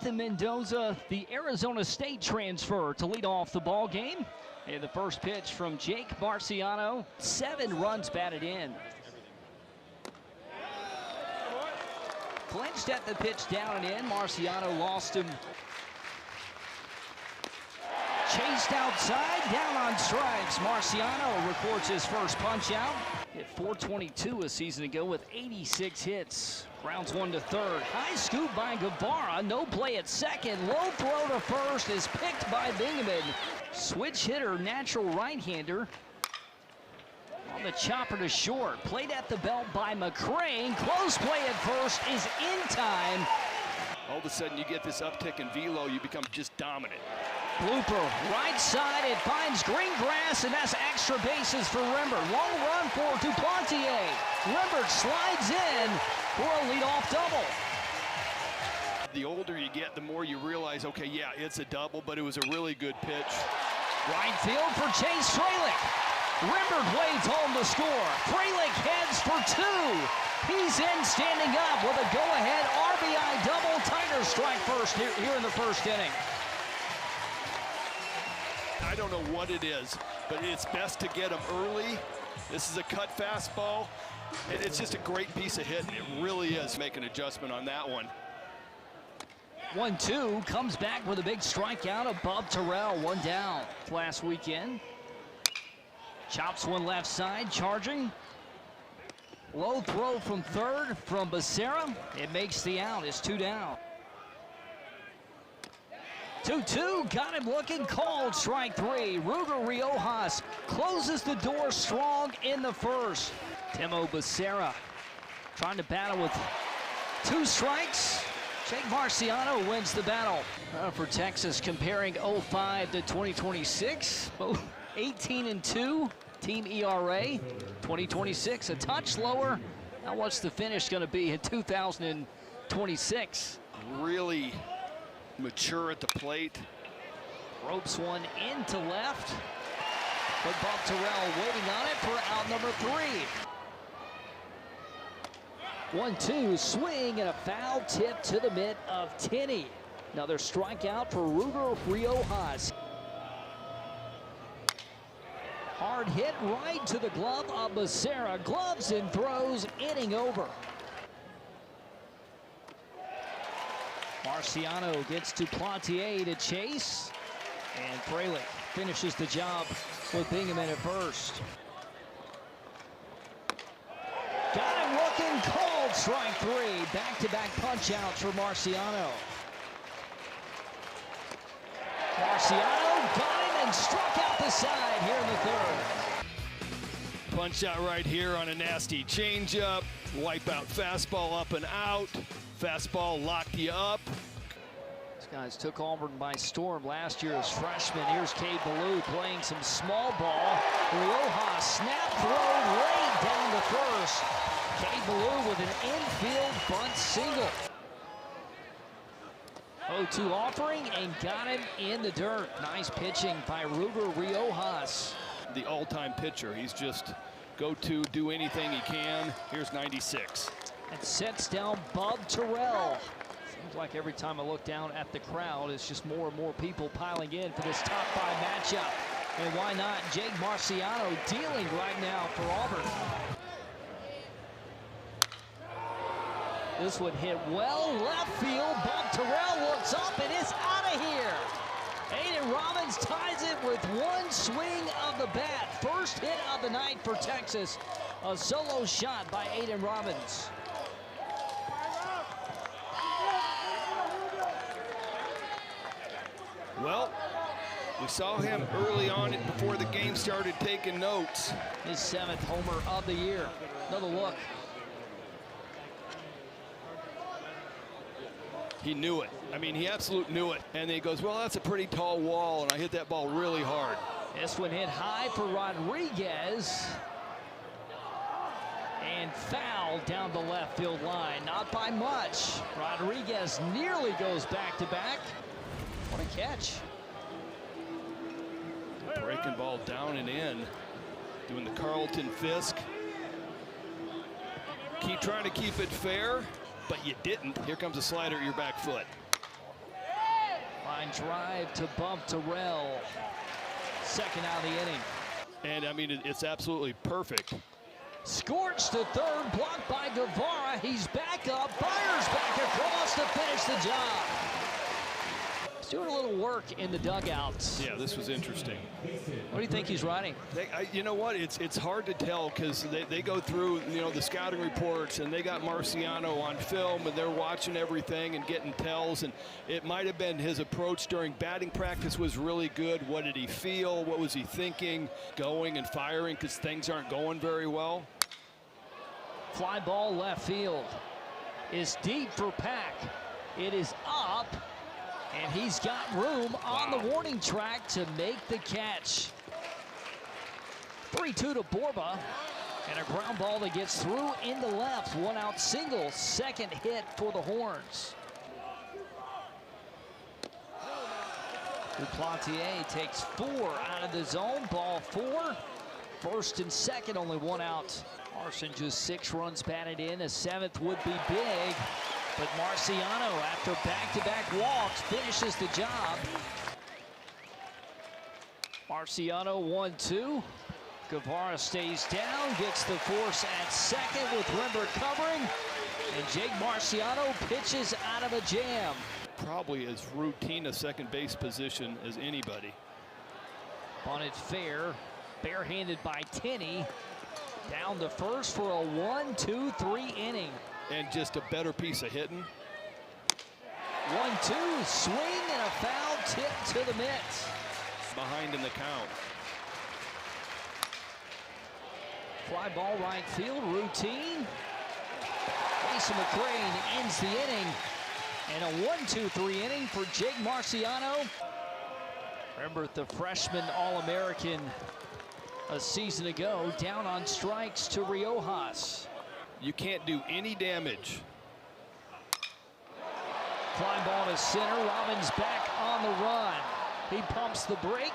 Nathan Mendoza, the Arizona State transfer, to lead off the ball game. And the first pitch from Jake Marciano, 7 runs batted in. Clinched at the pitch, down and in. Marciano lost him. Chased outside, down on strikes. Marciano records his first punch out. Hit .422 a season ago with 86 hits. Grounds one to third. High scoop by Guevara. No play at second. Low throw to first is picked by Bingaman. Switch hitter, natural right-hander. On the chopper to short. Played at the belt by McCrane. Close play at first is in time. All of a sudden you get this uptick in velo, you become just dominant. Blooper, right side, it finds green grass, and that's extra bases for Rembert. Long run for Duplantier. Rembert slides in for a leadoff double. The older you get, the more you realize, okay, yeah, it's a double, but it was a really good pitch. Right field for Chase Fralick. Rembert waits home to score. Fralick heads for 2. He's in standing up with a go-ahead RBI double. Tigers strike first here in the first inning. I don't know what it is, but it's best to get them early. This is a cut fastball, and it's just a great piece of hitting. It really is. Make an adjustment on that one. 1-2, comes back with a big strikeout above Terrell, 1 down last weekend. Chops one left side, charging. Low throw from third from Becerra. It makes the out, it's 2 down. 2-2, got him looking, called strike 3. Ruger Riojas closes the door strong in the first. Timo Becerra trying to battle with 2 strikes. Jake Marciano wins the battle for Texas, comparing 05 to 2026. Both 18-2 team ERA. 2026 a touch lower. Now what's the finish going to be in 2026? Really mature at the plate. Ropes one into left, but Bob Terrell waiting on it for out number 3. 1-2, swing and a foul tip to the mitt of Tinney. Another strikeout for Ruger Riojas. Hard hit right to the glove of Becerra. Gloves and throws, inning over. Marciano gets to Duplantier to chase, and Fralick finishes the job with Bingaman at first. Got him looking, called strike 3. Back-to-back punch-outs for Marciano. Marciano got him and struck out the side here in the third. Punch out right here on a nasty changeup. Wipe out fastball up and out. Fastball locked you up. These guys took Auburn by storm last year as freshmen. Here's Cade Ballou playing some small ball. Riojas snap throw late down to first. Cade Ballou with an infield bunt single. 0-2 offering and got him in the dirt. Nice pitching by Ruger Riojas. The all-time pitcher. He's just go-to, do anything he can. Here's 96. And sets down Bob Terrell. Seems like every time I look down at the crowd, it's just more and more people piling in for this top 5 matchup. And why not? Jake Marciano dealing right now for Auburn. This would hit well left field. Bob Terrell looks up and it's out of here. Aiden Robbins ties it with 1 swing of the bat. First hit of the night for Texas. A solo shot by Aiden Robbins. Well, we saw him early on before the game started taking notes. His 7th homer of the year. Another look. He knew it. I mean, he absolutely knew it. And then he goes, well, that's a pretty tall wall, and I hit that ball really hard. This one hit high for Rodriguez. And foul down the left field line. Not by much. Rodriguez nearly goes back-to-back. What a catch. Breaking ball down and in. Doing the Carlton Fisk. Keep trying to keep it fair, but you didn't. Here comes a slider at your back foot. drive to bump Terrell. Second out of the inning. And I mean, it's absolutely perfect. Scorched to third, blocked by Guevara. He's back up, fires back across to finish the job. He's doing a little work in the dugouts. Yeah, this was interesting. What do you think he's riding? You know what? It's hard to tell because they go through, you know, the scouting reports, and they got Marciano on film, and they're watching everything and getting tells. And it might have been his approach during batting practice was really good. What did he feel? What was he thinking? Going and firing because things aren't going very well. Fly ball left field is deep for Pack. It is up, and he's got room on the warning track to make the catch. 3-2 to Borba, and a ground ball that gets through into left. One out single, second hit for the Horns. Duplantier takes 4 out of the zone, ball 4. First and second, only 1 out. Larson just 6 runs batted in. A 7th would be big, but Marciano, after back-to-back walks, finishes the job. Marciano 1-2. Guevara stays down, gets the force at second with Rembert covering, and Jake Marciano pitches out of a jam. Probably as routine a second base position as anybody. Bunted fair, barehanded by Tenney. Down to first for a 1-2-3 inning. And just a better piece of hitting. 1-2, swing and a foul tip to the mitts. Behind in the count. Fly ball right field, routine. Mason McCrane ends the inning. And a 1-2-3 inning for Jake Marciano. Remember the freshman All-American a season ago, down on strikes to Riojas. You can't do any damage. Fly ball to center, Robbins back on the run. He pumps the brake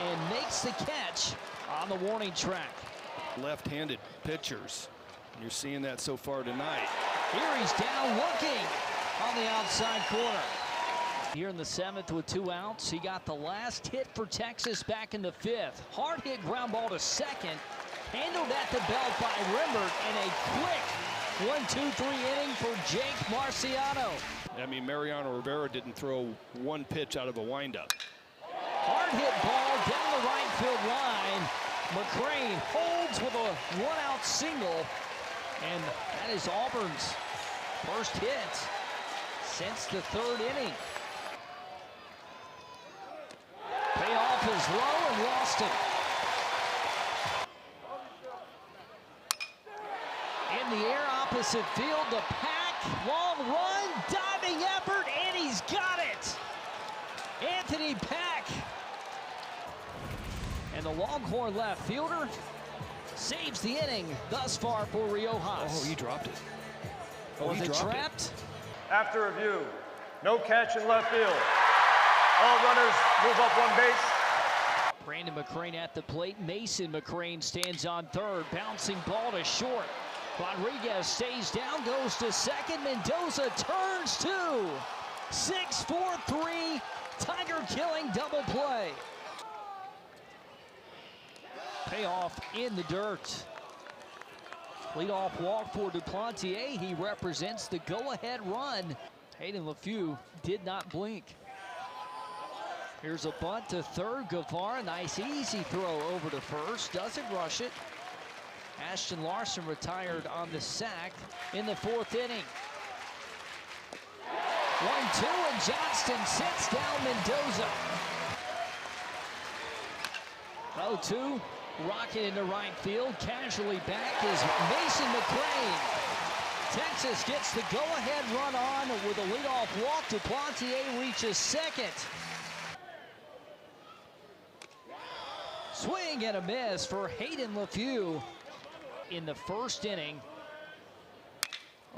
and makes the catch on the warning track. Left-handed pitchers. You're seeing that so far tonight. Here he's down looking on the outside corner. Here in the 7th with 2 outs, he got the last hit for Texas back in the 5th. Hard hit ground ball to second, handled at the belt by Rembert, and a quick 1-2-3 inning for Jake Marciano. I mean, Mariano Rivera didn't throw one pitch out of a windup. Hard hit ball down the right field line. McCrane holds with a 1-out single, and that is Auburn's first hit since the 3rd inning. Payoff is low and lost it. In the air opposite field, the Pack, long run, diving effort, and he's got it. Anthony Pack. And the Longhorn left fielder saves the inning thus far for Riojas. Oh, he dropped it. Was it trapped? After review, no catch in left field. All runners move up 1 base. Brandon McCrane at the plate. Mason McCrane stands on third. Bouncing ball to short. Rodriguez stays down, goes to second. Mendoza turns 2. 6-4-3. Tiger killing double play. Payoff in the dirt. Leadoff walk for Duplantier. He represents the go-ahead run. Hayden LeFew did not blink. Here's a bunt to third. Guevara, nice easy throw over to first. Doesn't rush it. Ashton Larson retired on the sack in the 4th inning. 1-2, and Johnston sits down Mendoza. 0-2, rocket into right field. Casually back is Mason McCrane. Texas gets the go-ahead run on with a leadoff walk. Duplantier reaches second. Swing and a miss for Hayden LeFew in the 1st inning.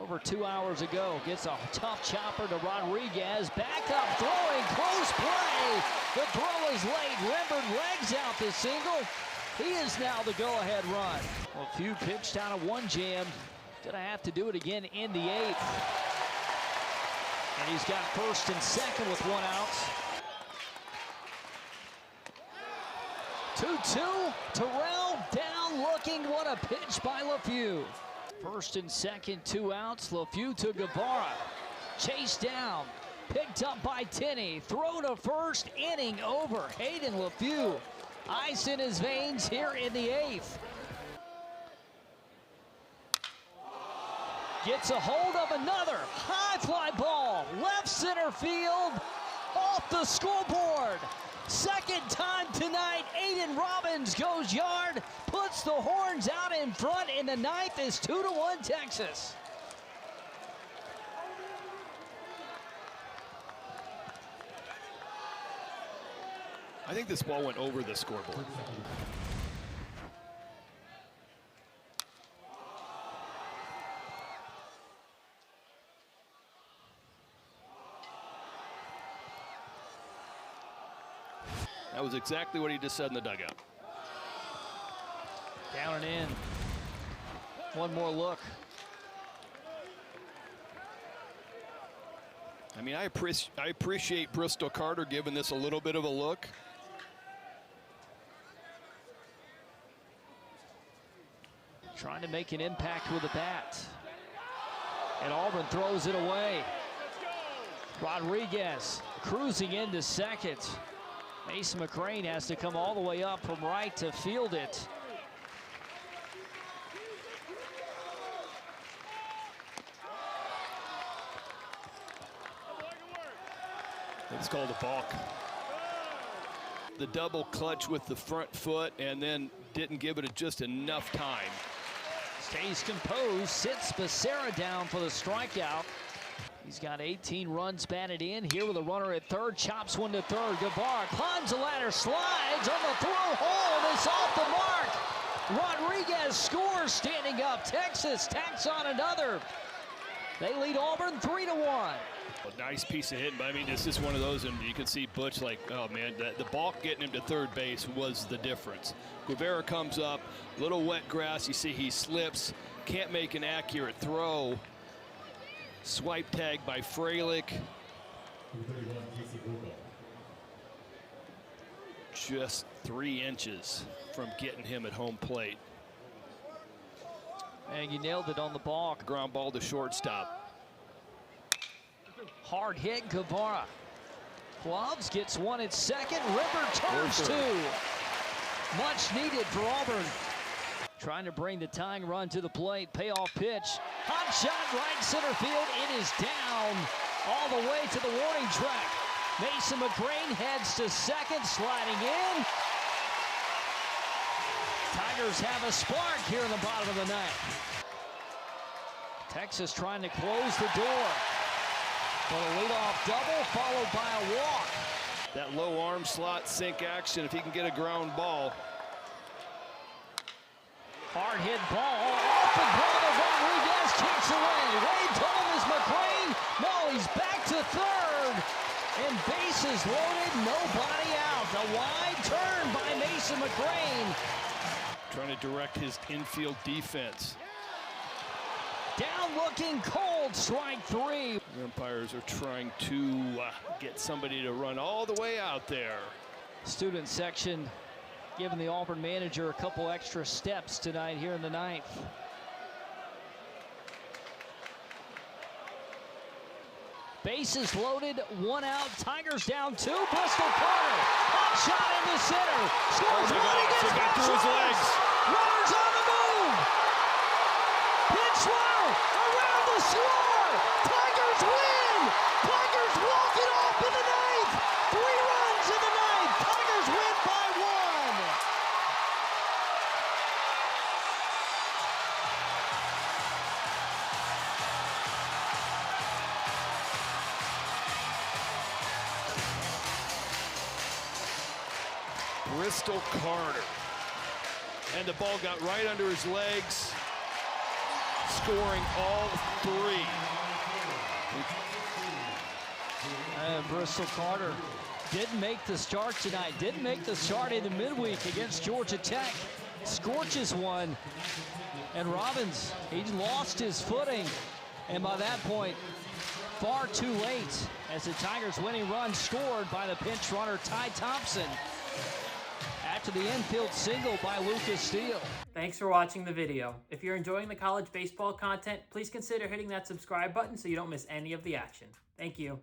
Over 2 hours ago, gets a tough chopper to Rodriguez. Back up, throwing, close play. The throw is late. Rembert legs out the single. He is now the go-ahead run. LeFew pitched out of 1 jam. Gonna have to do it again in the 8th. And he's got first and second with 1 out. 2-2. Terrell down looking. What a pitch by LeFew. First and second, 2 outs. LeFew to Guevara. Chased down. Picked up by Tenney. Throw to first. Inning over. Hayden LeFew. Ice in his veins here in the 8th. Gets a hold of another high fly ball. Left center field. Off the scoreboard. Second time tonight, Aiden Robbins goes yard, puts the Horns out in front in the 9th. It's 2-1 Texas. I think this ball went over the scoreboard. That was exactly what he just said in the dugout. Down and in. One more look. I mean, I appreciate Bristol Carter giving this a little bit of a look. Trying to make an impact with the bat. And Auburn throws it away. Rodriguez cruising into second. Mason McCrane has to come all the way up from right to field it. It's called a balk. The double clutch with the front foot and then didn't give it just enough time. Stays composed, sits Becerra down for the strikeout. He's got 18 runs batted in here with a runner at third. Chops one to third. Guevara climbs the ladder, slides on the throw home. It's off the mark. Rodriguez scores standing up. Texas tacks on another. They lead Auburn 3-1. A nice piece of hitting, but I mean, this is one of those, and you can see Butch like, oh man, the balk getting him to third base was the difference. Guevara comes up, little wet grass. You see he slips, can't make an accurate throw. Swipe tag by Freilich. Just 3 inches from getting him at home plate. And you nailed it on the balk. Ground ball to shortstop. Hard hit, Guevara. Gloves gets one at second. River turns 2. Much needed for Auburn. Trying to bring the tying run to the plate. Payoff pitch. Hot shot right center field. It is down all the way to the warning track. Mason McCrane heads to second, sliding in. Tigers have a spark here in the bottom of the 9th. Texas trying to close the door. For a leadoff double, followed by a walk. That low arm slot sink action, if he can get a ground ball. Hard hit ball, off the glove of Rodriguez, kicks away. Wade home is McCrane. No, he's back to third. And bases loaded, nobody out. A wide turn by Mason McCrane. Trying to direct his infield defense. Down looking cold, strike 3. The umpires are trying to get somebody to run all the way out there. Student section giving the Auburn manager a couple extra steps tonight here in the 9th. Bases loaded, 1 out. Tigers down 2. Bristol Carter, hot shot into center. Scores Rodriguez, got through his legs. Runners on the move. Pitch low, around the score. Tigers win. Tigers walk it off in the 9th. 3 runs in the 9th. Tigers win by 1. Bristol Carter. And the ball got right under his legs, scoring all 3. And Bristol Carter didn't make the start tonight, didn't make the start in the midweek against Georgia Tech. Scorches one, and Robbins, he lost his footing, and by that point, far too late, as the Tigers' winning run scored by the pinch runner Ty Thompson. At after the infield single by Lucas Steele. Thanks for watching the video. If you're enjoying the college baseball content, please consider hitting that subscribe button so you don't miss any of the action. Thank you.